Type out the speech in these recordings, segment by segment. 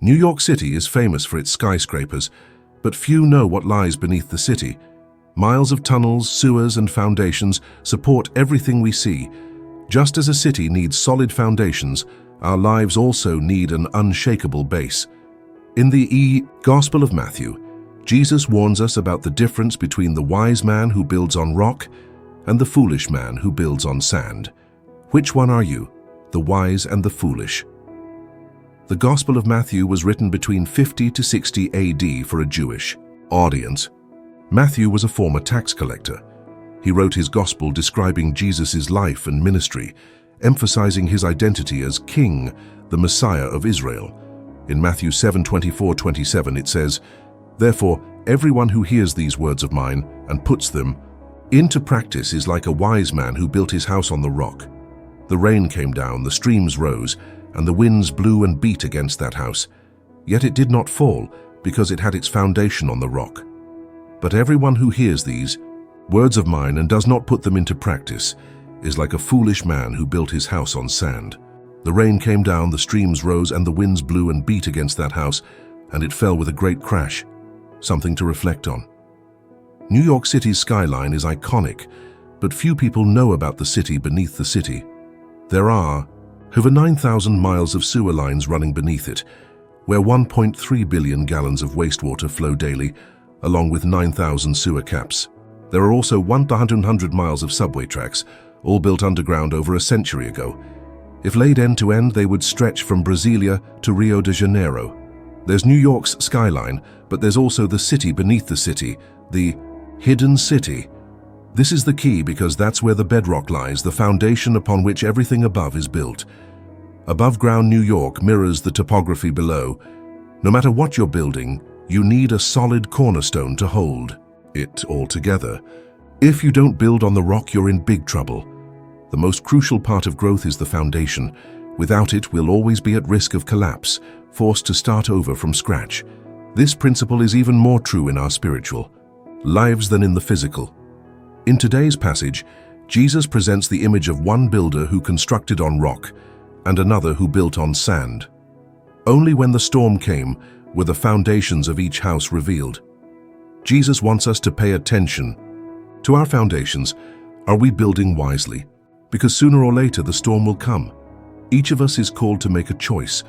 New York City is famous for its skyscrapers, but few know what lies beneath the city. Miles of tunnels, sewers, and foundations support everything we see. Just as a city needs solid foundations, our lives also need an unshakable base. In the Gospel of Matthew, Jesus warns us about the difference between the wise man who builds on rock and the foolish man who builds on sand. Which one are you, the wise and the foolish? The Gospel of Matthew was written between 50 to 60 AD for a Jewish audience. Matthew was a former tax collector. He wrote his Gospel describing Jesus' life and ministry, emphasizing his identity as King, the Messiah of Israel. In Matthew 7:24-27 it says, "Therefore, everyone who hears these words of mine and puts them into practice is like a wise man who built his house on the rock. The rain came down, the streams rose, and the winds blew and beat against that house. Yet it did not fall, because it had its foundation on the rock. But everyone who hears these words of mine and does not put them into practice is like a foolish man who built his house on sand. The rain came down, the streams rose, and the winds blew and beat against that house, and it fell with a great crash." Something to reflect on. New York City's skyline is iconic, but few people know about the city beneath the city. There are over 9,000 miles of sewer lines running beneath it, where 1.3 billion gallons of wastewater flow daily, along with 9,000 sewer caps. There are also 100 miles of subway tracks, all built underground over a century ago. If laid end to end, they would stretch from Brasilia to Rio de Janeiro. There's New York's skyline, but there's also the city beneath the city, the hidden city. This is the key because that's where the bedrock lies, the foundation upon which everything above is built. Above-ground New York mirrors the topography below. No matter what you're building, you need a solid cornerstone to hold it all together. If you don't build on the rock, you're in big trouble. The most crucial part of growth is the foundation. Without it, we'll always be at risk of collapse, forced to start over from scratch. This principle is even more true in our spiritual lives than in the physical. In today's passage, Jesus presents the image of one builder who constructed on rock and another who built on sand. Only when the storm came were the foundations of each house revealed. Jesus wants us to pay attention to our foundations. Are we building wisely? Because sooner or later the storm will come. Each of us is called to make a choice,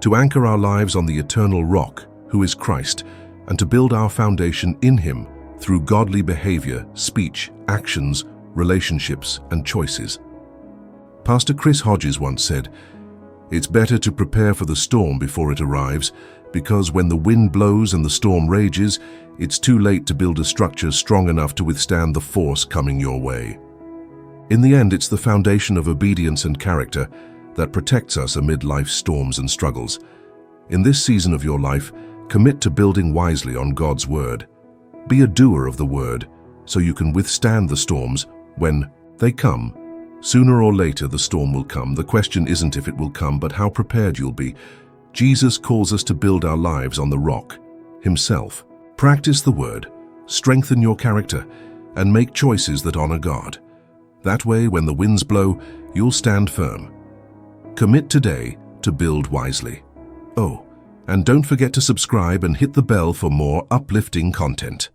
to anchor our lives on the eternal rock, who is Christ, and to build our foundation in Him through godly behavior, speech, actions, relationships, and choices. Pastor Chris Hodges once said, "It's better to prepare for the storm before it arrives, because when the wind blows and the storm rages, it's too late to build a structure strong enough to withstand the force coming your way." In the end, it's the foundation of obedience and character that protects us amid life's storms and struggles. In this season of your life, commit to building wisely on God's Word. Be a doer of the Word, so you can withstand the storms when they come. Sooner or later, the storm will come. The question isn't if it will come, but how prepared you'll be. Jesus calls us to build our lives on the rock, Himself. Practice the Word, strengthen your character, and make choices that honor God. That way, when the winds blow, you'll stand firm. Commit today to build wisely. Oh, and don't forget to subscribe and hit the bell for more uplifting content.